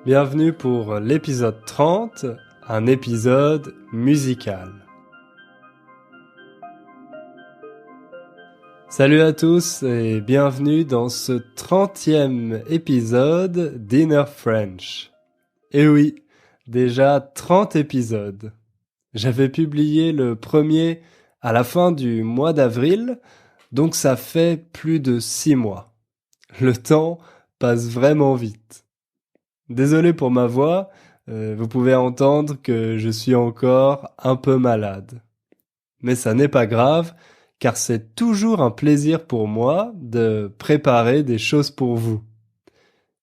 Bienvenue pour l'épisode 30, un épisode musical. Salut à tous et bienvenue dans ce 30e épisode d'Inner French. Et oui, déjà 30 épisodes. J'avais publié le premier à la fin du mois d'avril, donc ça fait plus de 6 mois. Le temps passe vraiment vite. Désolé pour ma voix, vous pouvez entendre que je suis encore un peu malade. Mais ça n'est pas grave, car c'est toujours un plaisir pour moi de préparer des choses pour vous.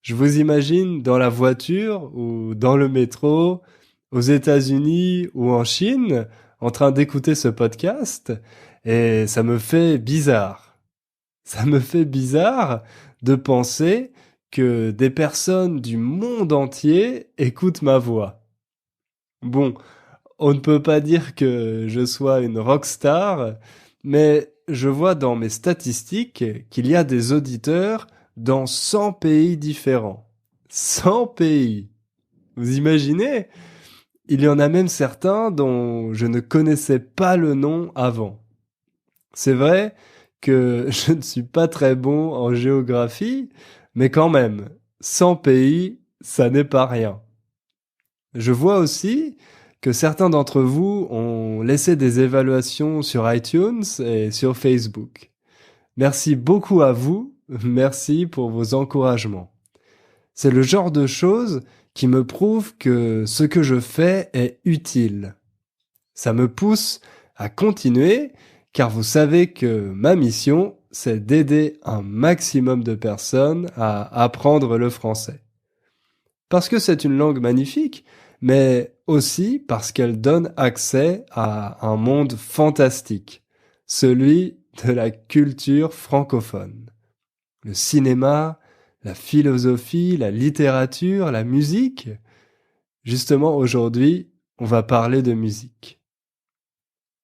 Je vous imagine dans la voiture ou dans le métro, aux États-Unis ou en Chine, en train d'écouter ce podcast, et ça me fait bizarre. Ça me fait bizarre de penser que des personnes du monde entier écoutent ma voix. Bon, on ne peut pas dire que je sois une rockstar, mais je vois dans mes statistiques qu'il y a des auditeurs dans 100 pays différents. 100 pays! Vous imaginez? Il y en a même certains dont je ne connaissais pas le nom avant. C'est vrai que je ne suis pas très bon en géographie, mais quand même, 100 pays, ça n'est pas rien. Je vois aussi que certains d'entre vous ont laissé des évaluations sur iTunes et sur Facebook. Merci beaucoup à vous, merci pour vos encouragements. C'est le genre de choses qui me prouve que ce que je fais est utile. Ça me pousse à continuer, car vous savez que ma mission, c'est d'aider un maximum de personnes à apprendre le français. Parce que c'est une langue magnifique, mais aussi parce qu'elle donne accès à un monde fantastique, celui de la culture francophone. Le cinéma, la philosophie, la littérature, la musique. Justement, aujourd'hui, on va parler de musique.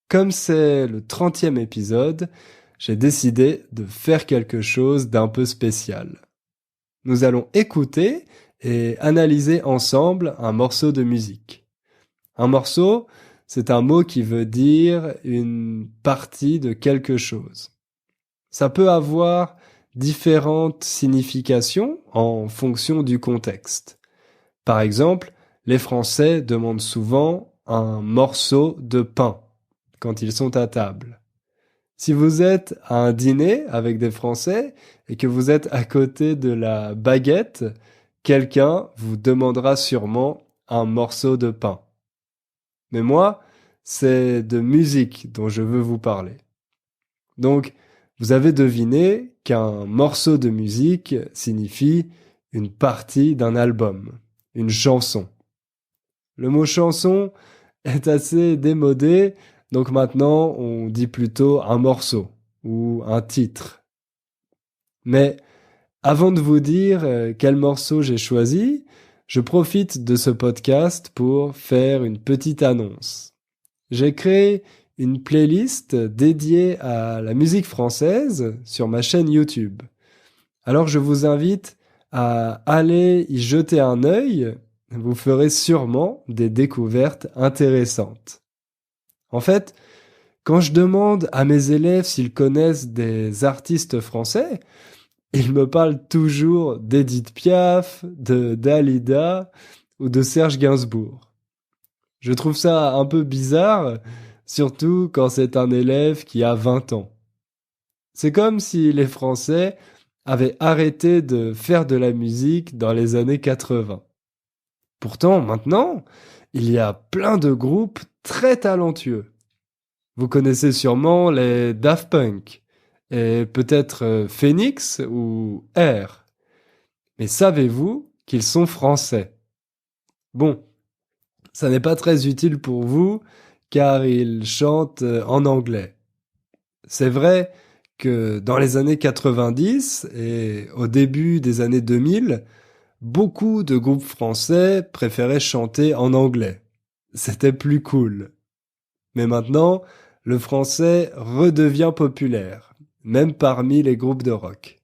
Comme c'est le 30e épisode, j'ai décidé de faire quelque chose d'un peu spécial. Nous allons écouter et analyser ensemble un morceau de musique. Un morceau, c'est un mot qui veut dire une partie de quelque chose. Ça peut avoir différentes significations en fonction du contexte. Par exemple, les Français demandent souvent un morceau de pain quand ils sont à table. Si vous êtes à un dîner avec des Français et que vous êtes à côté de la baguette, quelqu'un vous demandera sûrement un morceau de pain. Mais moi, c'est de musique dont je veux vous parler. Donc, vous avez deviné qu'un morceau de musique signifie une partie d'un album, une chanson. Le mot chanson est assez démodé, donc maintenant on dit plutôt un morceau ou un titre. Mais avant de vous dire quel morceau j'ai choisi, je profite de ce podcast pour faire une petite annonce. J'ai créé une playlist dédiée à la musique française sur ma chaîne YouTube. Alors je vous invite à aller y jeter un œil, vous ferez sûrement des découvertes intéressantes. En fait, quand je demande à mes élèves s'ils connaissent des artistes français, ils me parlent toujours d'Édith Piaf, de Dalida ou de Serge Gainsbourg. Je trouve ça un peu bizarre, surtout quand c'est un élève qui a 20 ans. C'est comme si les Français avaient arrêté de faire de la musique dans les années 80. Pourtant, maintenant, il y a plein de groupes très talentueux. Vous connaissez sûrement les Daft Punk, et peut-être Phoenix ou Air. Mais savez-vous qu'ils sont français? Bon, ça n'est pas très utile pour vous, car ils chantent en anglais. C'est vrai que dans les années 90 et au début des années 2000, beaucoup de groupes français préféraient chanter en anglais. C'était plus cool. Mais maintenant, le français redevient populaire, même parmi les groupes de rock.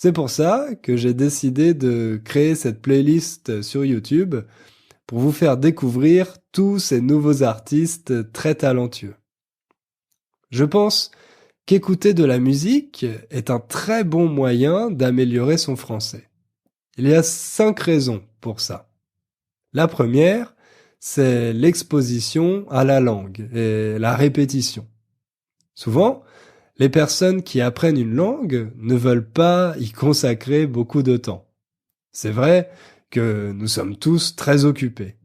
C'est pour ça que j'ai décidé de créer cette playlist sur YouTube pour vous faire découvrir tous ces nouveaux artistes très talentueux. Je pense qu'écouter de la musique est un très bon moyen d'améliorer son français. Il y a 5 raisons pour ça. La première, c'est l'exposition à la langue et la répétition. Souvent, les personnes qui apprennent une langue ne veulent pas y consacrer beaucoup de temps. C'est vrai que nous sommes tous très occupés.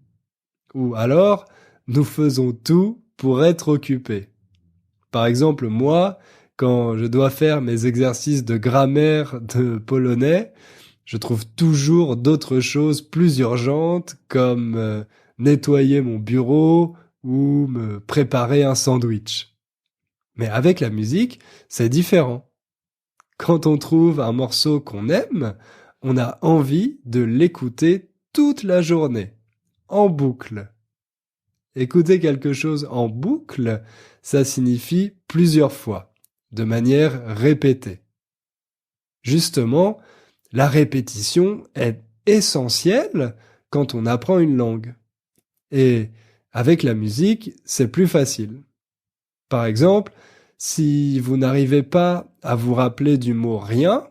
Ou alors, nous faisons tout pour être occupés. Par exemple, moi, quand je dois faire mes exercices de grammaire de polonais, je trouve toujours d'autres choses plus urgentes comme nettoyer mon bureau ou me préparer un sandwich. Mais avec la musique, c'est différent. Quand on trouve un morceau qu'on aime, on a envie de l'écouter toute la journée, en boucle. Écouter quelque chose en boucle, ça signifie plusieurs fois, de manière répétée. Justement, la répétition est essentielle quand on apprend une langue. Et avec la musique, c'est plus facile. Par exemple, si vous n'arrivez pas à vous rappeler du mot rien,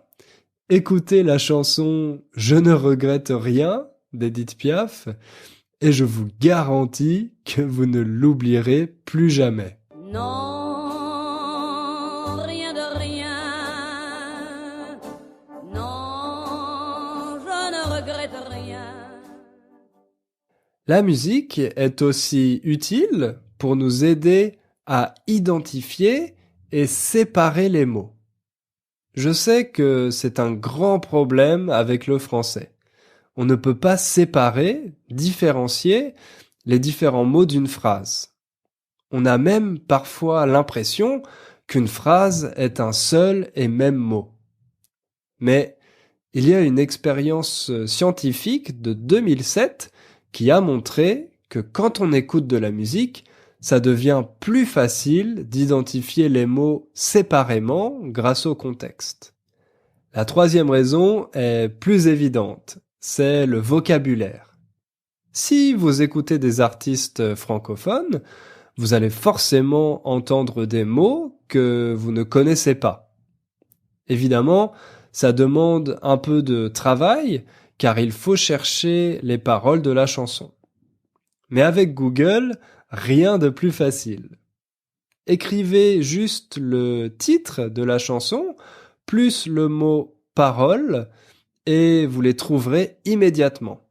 écoutez la chanson Je ne regrette rien d'Edith Piaf et je vous garantis que vous ne l'oublierez plus jamais. Non, rien de rien. Non, je ne regrette rien. La musique est aussi utile pour nous aider à identifier et séparer les mots. Je sais que c'est un grand problème avec le français. On ne peut pas séparer, différencier les différents mots d'une phrase. On a même parfois l'impression qu'une phrase est un seul et même mot. Mais il y a une expérience scientifique de 2007 qui a montré que quand on écoute de la musique, ça devient plus facile d'identifier les mots séparément grâce au contexte. La troisième raison est plus évidente, c'est le vocabulaire. Si vous écoutez des artistes francophones, vous allez forcément entendre des mots que vous ne connaissez pas. Évidemment, ça demande un peu de travail, car il faut chercher les paroles de la chanson. Mais avec Google, rien de plus facile. Écrivez juste le titre de la chanson, plus le mot parole, et vous les trouverez immédiatement.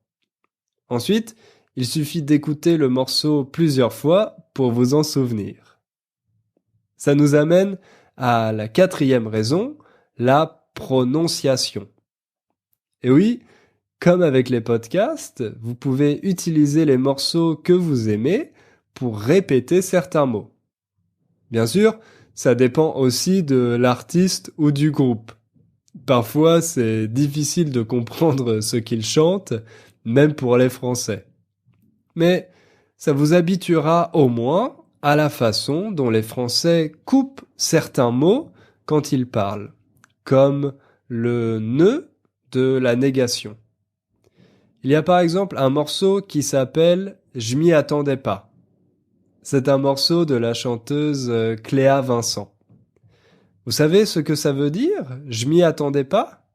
Ensuite, il suffit d'écouter le morceau plusieurs fois pour vous en souvenir. Ça nous amène à la quatrième raison, la prononciation. Et oui, comme avec les podcasts, vous pouvez utiliser les morceaux que vous aimez pour répéter certains mots. Bien sûr, ça dépend aussi de l'artiste ou du groupe. Parfois, c'est difficile de comprendre ce qu'ils chantent, même pour les Français. Mais ça vous habituera au moins à la façon dont les Français coupent certains mots quand ils parlent, comme le ne de la négation. Il y a par exemple un morceau qui s'appelle « Je m'y attendais pas ». C'est un morceau de la chanteuse Cléa Vincent. Vous savez ce que ça veut dire « je m'y attendais pas »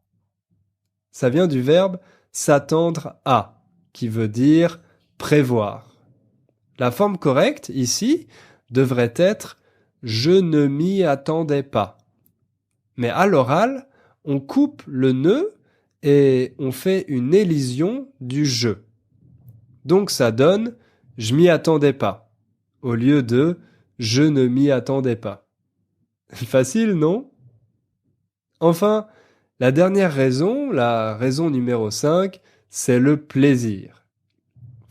Ça vient du verbe « s'attendre à », qui veut dire « prévoir ». La forme correcte, ici, devrait être « je ne m'y attendais pas ». Mais à l'oral, on coupe le « ne » et on fait une élision du « je ». Donc ça donne « je m'y attendais pas » au lieu de « je ne m'y attendais pas ». Facile, non? Enfin, la dernière raison, la raison numéro 5, c'est le plaisir.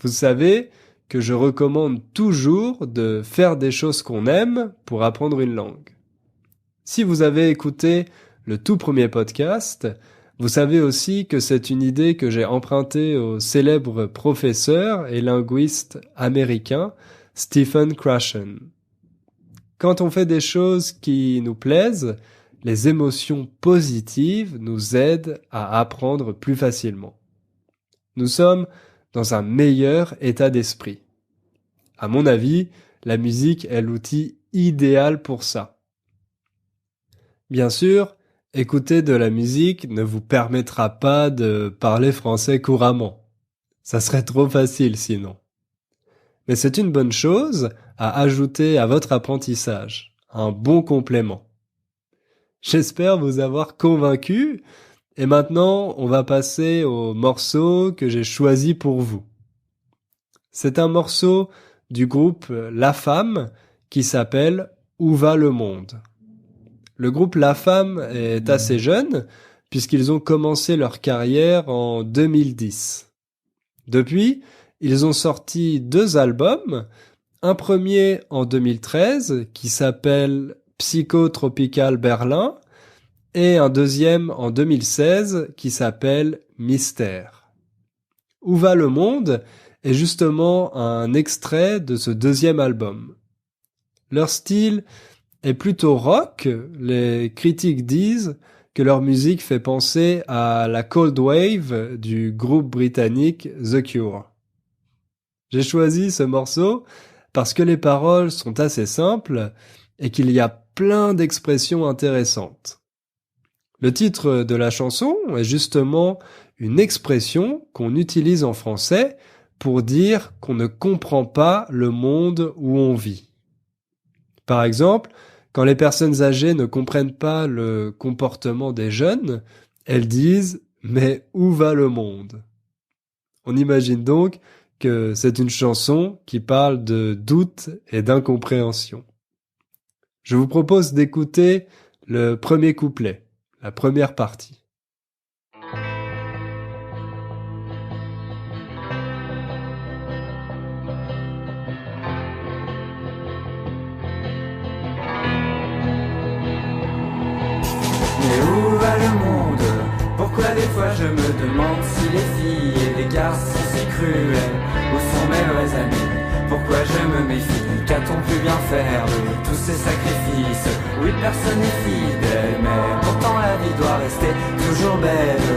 Vous savez que je recommande toujours de faire des choses qu'on aime pour apprendre une langue. Si vous avez écouté le tout premier podcast, vous savez aussi que c'est une idée que j'ai empruntée au célèbre professeur et linguiste américain Stephen Krashen. Quand on fait des choses qui nous plaisent, les émotions positives nous aident à apprendre plus facilement. Nous sommes dans un meilleur état d'esprit. À mon avis, la musique est l'outil idéal pour ça. Bien sûr, écouter de la musique ne vous permettra pas de parler français couramment. Ça serait trop facile sinon. Mais c'est une bonne chose à ajouter à votre apprentissage, un bon complément. J'espère vous avoir convaincu et maintenant on va passer au morceau que j'ai choisi pour vous. C'est un morceau du groupe La Femme qui s'appelle Où va le monde? Le groupe La Femme est assez jeune puisqu'ils ont commencé leur carrière en 2010. Depuis, ils ont sorti 2 albums, un premier en 2013 qui s'appelle Psychotropical Berlin et un deuxième en 2016 qui s'appelle Mystère. Où va le monde est justement un extrait de ce deuxième album. Leur style est plutôt rock, les critiques disent que leur musique fait penser à la Cold Wave du groupe britannique The Cure. J'ai choisi ce morceau parce que les paroles sont assez simples et qu'il y a plein d'expressions intéressantes. Le titre de la chanson est justement une expression qu'on utilise en français pour dire qu'on ne comprend pas le monde où on vit. Par exemple, quand les personnes âgées ne comprennent pas le comportement des jeunes, elles disent « Mais où va le monde ?» On imagine donc que c'est une chanson qui parle de doute et d'incompréhension. Je vous propose d'écouter le premier couplet, la première partie. Mais où va le monde? Pourquoi des fois je me demande si les filles et les garçons sont si cruels? Où sont mes vrais amis? Pourquoi je me méfie? Qu'a-t-on pu bien faire de tous ces sacrifices? Oui, personne n'est fidèle, mais pourtant la vie doit rester toujours belle.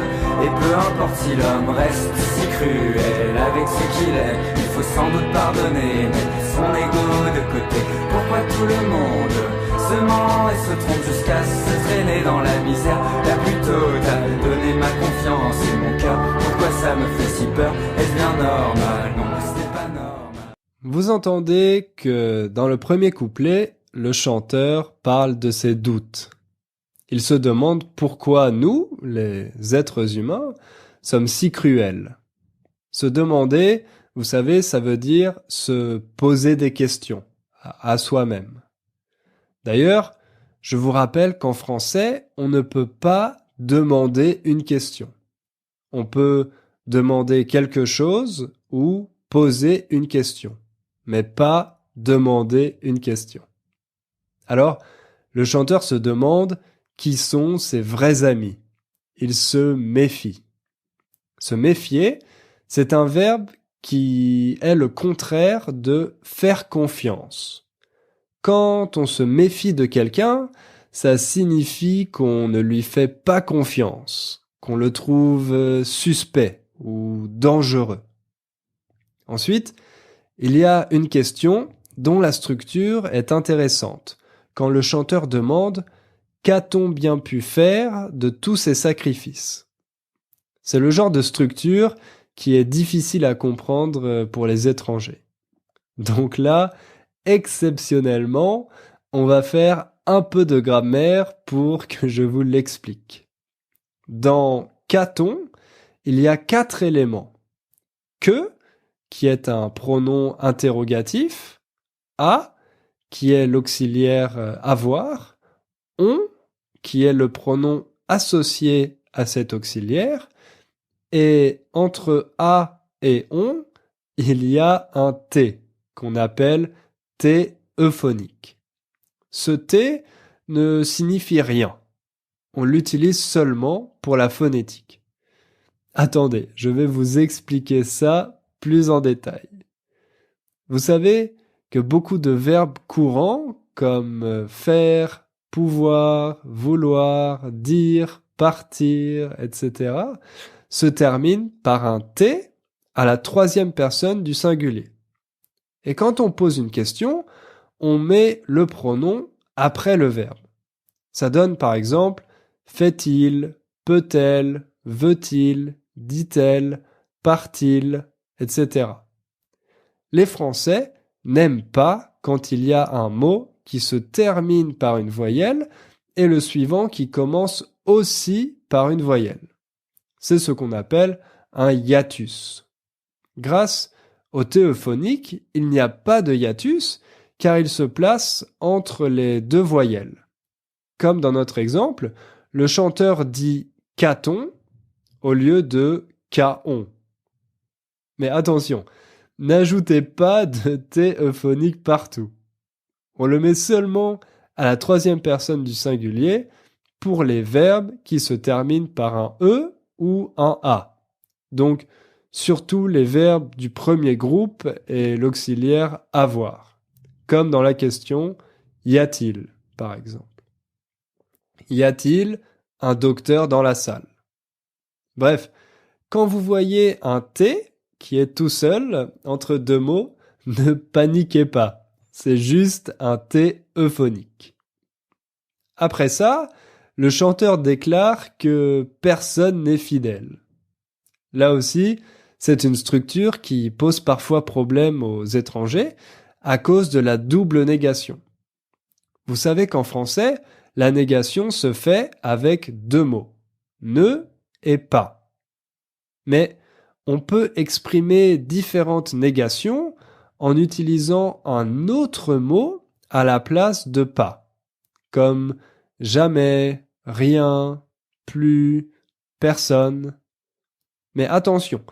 Et peu importe si l'homme reste si cruel avec ce qu'il est, il faut sans doute pardonner, mettre son ego de côté. Pourquoi tout le monde se ment et se trompe jusqu'à se traîner dans la misère la plus totale? Donner ma confiance et mon cœur, pourquoi ça me fait si peur? Est-ce bien normal? Non, ce n'est pas normal. Vous entendez que dans le premier couplet, le chanteur parle de ses doutes. Il se demande pourquoi nous, les êtres humains, sommes si cruels. Se demander, vous savez, ça veut dire se poser des questions à soi-même. D'ailleurs, je vous rappelle qu'en français, on ne peut pas demander une question. On peut demander quelque chose ou poser une question, mais pas demander une question. Alors, le chanteur se demande qui sont ses vrais amis. Il se méfie. Se méfier, c'est un verbe qui est le contraire de faire confiance. Quand on se méfie de quelqu'un, ça signifie qu'on ne lui fait pas confiance, qu'on le trouve suspect ou dangereux. Ensuite, il y a une question dont la structure est intéressante, quand le chanteur demande « Qu'a-t-on bien pu faire de tous ces sacrifices ?» C'est le genre de structure qui est difficile à comprendre pour les étrangers. Donc là, exceptionnellement, on va faire un peu de grammaire pour que je vous l'explique. Dans « qu'a-t-on », il y a 4 éléments. Que, qui est un pronom interrogatif, a, qui est l'auxiliaire avoir, on, qui est le pronom associé à cet auxiliaire, et entre a et on, il y a un t, qu'on appelle t euphonique. Ce t ne signifie rien. On l'utilise seulement pour la phonétique. Attendez, je vais vous expliquer ça plus en détail. Vous savez que beaucoup de verbes courants, comme faire, pouvoir, vouloir, dire, partir, etc., se termine par un T à la troisième personne du singulier. Et quand on pose une question, on met le pronom après le verbe. Ça donne par exemple « fait-il »,« peut-elle »,« veut-il »,« dit-elle »,« part-il », etc. Les Français n'aiment pas quand il y a un mot qui se termine par une voyelle et le suivant qui commence aussi par une voyelle. C'est ce qu'on appelle un hiatus. Grâce au T euphonique, il n'y a pas de hiatus car il se place entre les deux voyelles. Comme dans notre exemple, le chanteur dit « qu'a-t-on » au lieu de « qu'a-on ». Mais attention, n'ajoutez pas de T euphonique partout. On le met seulement à la troisième personne du singulier pour les verbes qui se terminent par un E ou un A. Donc, surtout les verbes du premier groupe et l'auxiliaire avoir. Comme dans la question « y a-t-il » par exemple. Y a-t-il un docteur dans la salle? Bref, quand vous voyez un T qui est tout seul entre deux mots, ne paniquez pas. C'est juste un T euphonique. Après ça, le chanteur déclare que personne n'est fidèle. Là aussi, c'est une structure qui pose parfois problème aux étrangers à cause de la double négation. Vous savez qu'en français, la négation se fait avec deux mots, ne et pas. Mais on peut exprimer différentes négations en utilisant un autre mot à la place de pas, comme jamais, rien, plus, personne. Mais attention,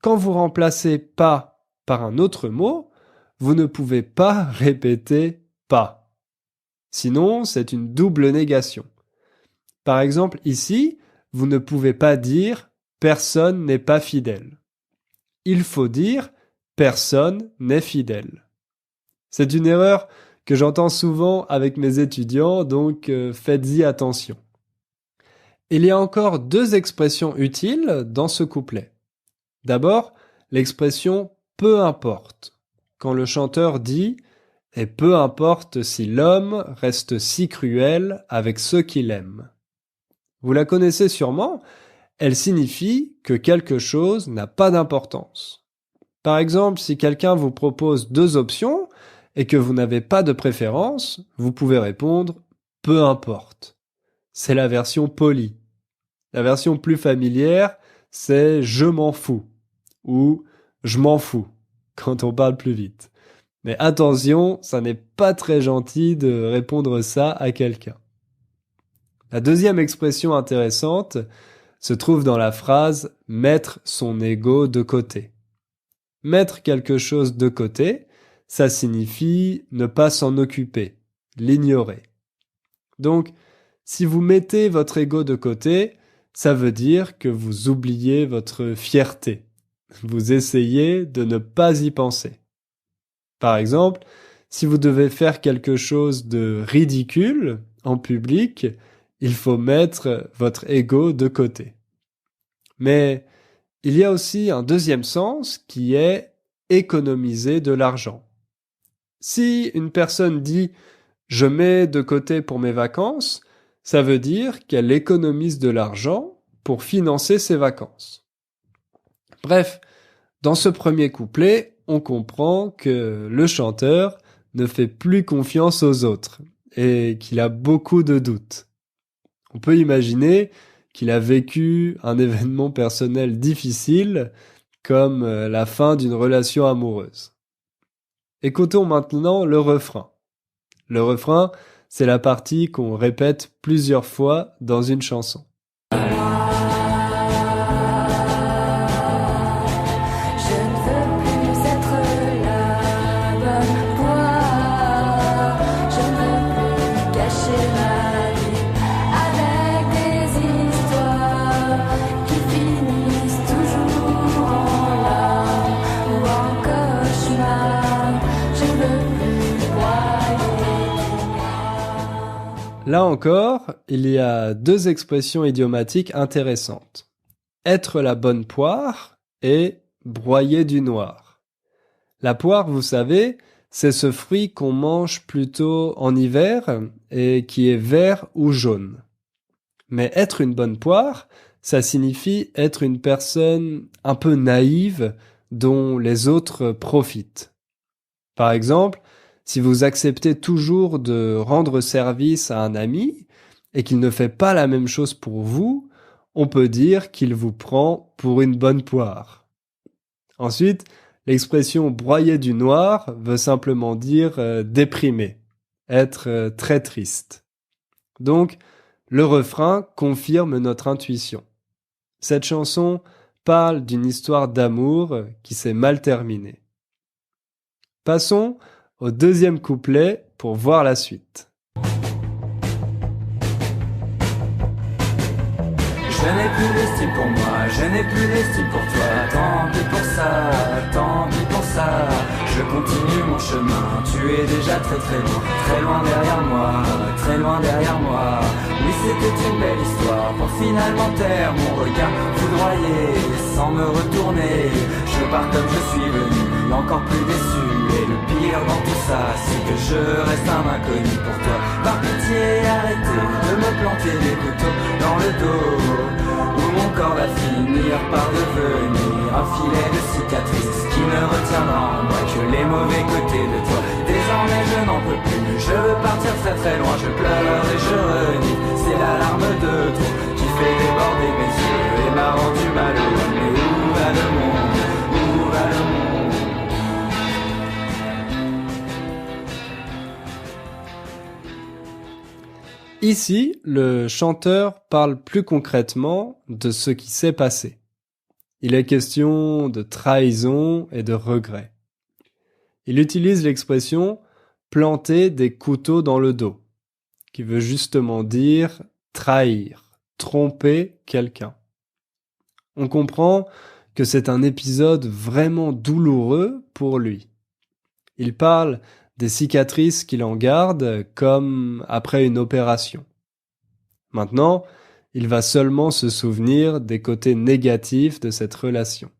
quand vous remplacez pas par un autre mot, vous ne pouvez pas répéter pas. Sinon, c'est une double négation. Par exemple, ici, vous ne pouvez pas dire « personne n'est pas fidèle ». Il faut dire « personne n'est fidèle ». C'est une erreur que j'entends souvent avec mes étudiants, donc faites-y attention. Il y a encore deux expressions utiles dans ce couplet. D'abord, l'expression « peu importe », quand le chanteur dit « et peu importe si l'homme reste si cruel avec ceux qu'il aime ». Vous la connaissez sûrement, elle signifie que quelque chose n'a pas d'importance. Par exemple, si quelqu'un vous propose deux options et que vous n'avez pas de préférence, vous pouvez répondre « peu importe ». C'est la version polie. La version plus familière, c'est « je m'en fous » ou « je m'en fous » quand on parle plus vite. Mais attention, ça n'est pas très gentil de répondre ça à quelqu'un. La deuxième expression intéressante se trouve dans la phrase « mettre son ego de côté ». Mettre quelque chose de côté, ça signifie ne pas s'en occuper, l'ignorer. Donc, si vous mettez votre ego de côté, ça veut dire que vous oubliez votre fierté. Vous essayez de ne pas y penser. Par exemple, si vous devez faire quelque chose de ridicule en public, il faut mettre votre ego de côté. Mais il y a aussi un deuxième sens qui est économiser de l'argent. Si une personne dit « je mets de côté pour mes vacances », ça veut dire qu'elle économise de l'argent pour financer ses vacances. Bref, dans ce premier couplet, on comprend que le chanteur ne fait plus confiance aux autres et qu'il a beaucoup de doutes. On peut imaginer qu'il a vécu un événement personnel difficile comme la fin d'une relation amoureuse. Écoutons maintenant le refrain. Le refrain, c'est la partie qu'on répète plusieurs fois dans une chanson. Là encore, il y a deux expressions idiomatiques intéressantes. Être la bonne poire et broyer du noir. La poire, vous savez, c'est ce fruit qu'on mange plutôt en hiver et qui est vert ou jaune. Mais être une bonne poire, ça signifie être une personne un peu naïve dont les autres profitent. Par exemple, si vous acceptez toujours de rendre service à un ami et qu'il ne fait pas la même chose pour vous, on peut dire qu'il vous prend pour une bonne poire. Ensuite, l'expression broyer du noir veut simplement dire déprimé, être très triste. Donc, le refrain confirme notre intuition. Cette chanson parle d'une histoire d'amour qui s'est mal terminée. Passons au deuxième couplet pour voir la suite. Je n'ai plus d'estime pour moi, je n'ai plus d'estime pour toi. Tant pis pour ça, tant pis pour ça. Je continue mon chemin, tu es déjà très loin derrière moi, très loin derrière moi. Oui, c'était une belle histoire pour finalement taire mon regard foudroyé, sans me retourner. Je pars comme je suis venu, encore plus déçu. Et le pire dans tout ça, c'est que je reste un inconnu pour toi. Par pitié, arrêtez de me planter des couteaux dans le dos, où mon corps va finir par devenir un filet de cicatrices qui ne retiendra en moi que les mauvais côtés de toi. Désormais je n'en peux plus, je veux partir très loin, je pleure et je renie. C'est la larme de trop qui fait déborder mes yeux et m'a rendu malheureux. Mais où va le monde? Où va le monde? Ici, le chanteur parle plus concrètement de ce qui s'est passé. Il est question de trahison et de regret. Il utilise l'expression « planter des couteaux dans le dos », qui veut justement dire trahir, tromper quelqu'un. On comprend que c'est un épisode vraiment douloureux pour lui. Il parle des cicatrices qu'il en garde comme après une opération. Maintenant, il va seulement se souvenir des côtés négatifs de cette relation.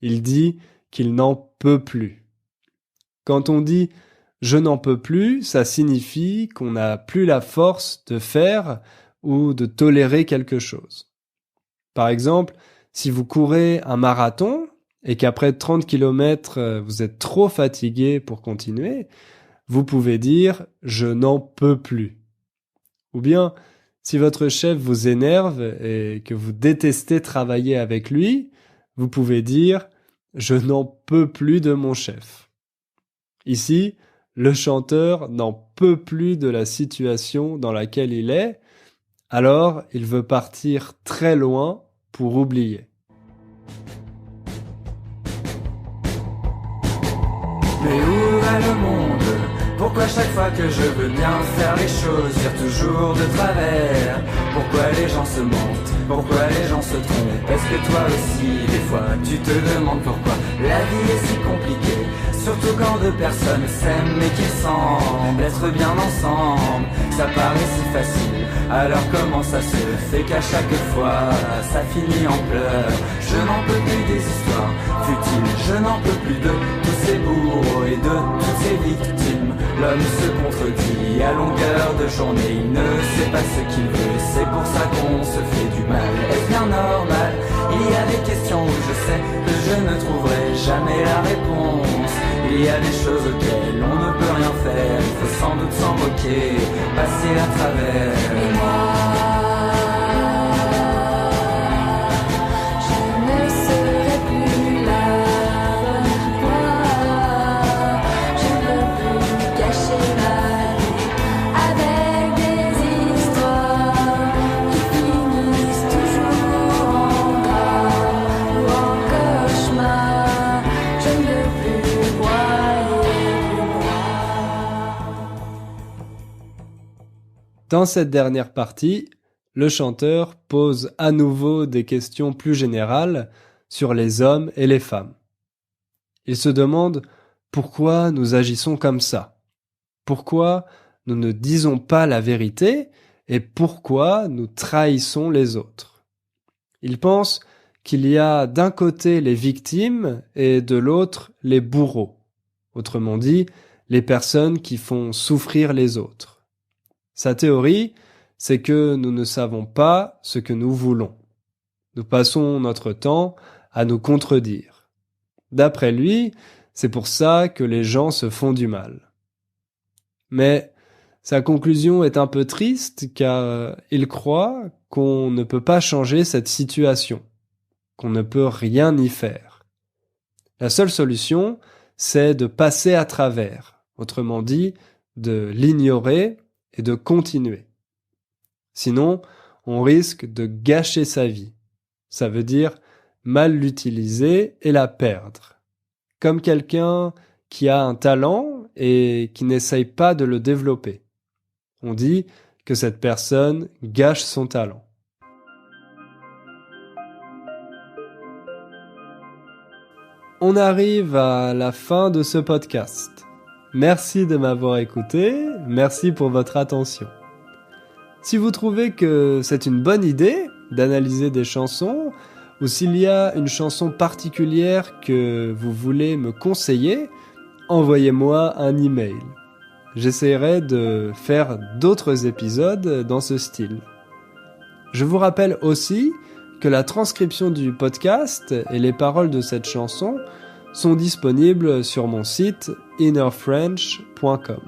Il dit qu'il n'en peut plus. Quand on dit « je n'en peux plus », ça signifie qu'on n'a plus la force de faire ou de tolérer quelque chose. Par exemple, si vous courez un marathon et qu'après 30 km, vous êtes trop fatigué pour continuer, vous pouvez dire « je n'en peux plus ». Ou bien, si votre chef vous énerve et que vous détestez travailler avec lui, vous pouvez dire « je n'en peux plus de mon chef ». Ici, le chanteur n'en peut plus de la situation dans laquelle il est, alors il veut partir très loin pour oublier. Mais où va le monde? Pourquoi chaque fois que je veux bien faire les choses, dire toujours de travers? Pourquoi les gens se mentent? Pourquoi les gens se trompent? Est-ce que toi aussi, des fois, tu te demandes pourquoi la vie est si compliquée? Surtout quand deux personnes s'aiment mais qu'ils semblent être bien ensemble. Ça paraît si facile, alors comment ça se fait qu'à chaque fois ça finit en pleurs? Je n'en peux plus des histoires futiles, je n'en peux plus de tous ces bourreaux et de toutes ces victimes. L'homme se contredit à longueur de journée, il ne sait pas ce qu'il veut, c'est pour ça qu'on se fait du mal. Est-ce bien normal? Il y a des questions où je sais que je ne trouverai jamais la réponse. Il y a des choses auxquelles on ne peut rien faire, il faut sans doute s'en moquer, passer à travers. Et moi, je ne serai plus la bonne toi. Je ne veux plus cacher ma vie avec des histoires qui finissent toujours en drame ou en cauchemar. Je ne veux plus broyer du noir. Dans cette dernière partie, le chanteur pose à nouveau des questions plus générales sur les hommes et les femmes. Il se demande pourquoi nous agissons comme ça. Pourquoi nous ne disons pas la vérité et pourquoi nous trahissons les autres. Ils pensent qu'il y a d'un côté les victimes et de l'autre les bourreaux. Autrement dit, les personnes qui font souffrir les autres. Sa théorie, c'est que nous ne savons pas ce que nous voulons. Nous passons notre temps à nous contredire. D'après lui, c'est pour ça que les gens se font du mal. Mais sa conclusion est un peu triste car il croit qu'on ne peut pas changer cette situation, qu'on ne peut rien y faire. La seule solution, c'est de passer à travers, autrement dit, de l'ignorer et de continuer. Sinon, on risque de gâcher sa vie. Ça veut dire mal l'utiliser et la perdre. Comme quelqu'un qui a un talent et qui n'essaye pas de le développer. On dit que cette personne gâche son talent. On arrive à la fin de ce podcast. Merci de m'avoir écouté, merci pour votre attention. Si vous trouvez que c'est une bonne idée d'analyser des chansons, ou s'il y a une chanson particulière que vous voulez me conseiller, envoyez-moi un email. J'essaierai de faire d'autres épisodes dans ce style. Je vous rappelle aussi que la transcription du podcast et les paroles de cette chanson sont disponibles sur mon site innerfrench.com.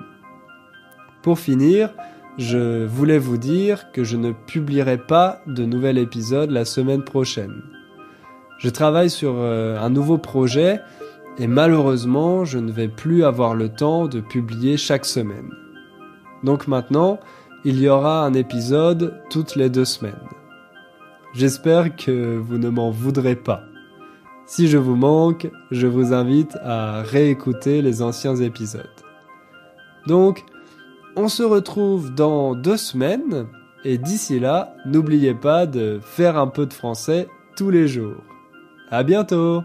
Pour finir, je voulais vous dire que je ne publierai pas de nouvel épisode la semaine prochaine. Je travaille sur un nouveau projet et malheureusement, je ne vais plus avoir le temps de publier chaque semaine. Donc maintenant, il y aura un épisode toutes les 2 semaines. J'espère que vous ne m'en voudrez pas. Si je vous manque, je vous invite à réécouter les anciens épisodes. Donc, on se retrouve dans 2 semaines et d'ici là, n'oubliez pas de faire un peu de français tous les jours. À bientôt!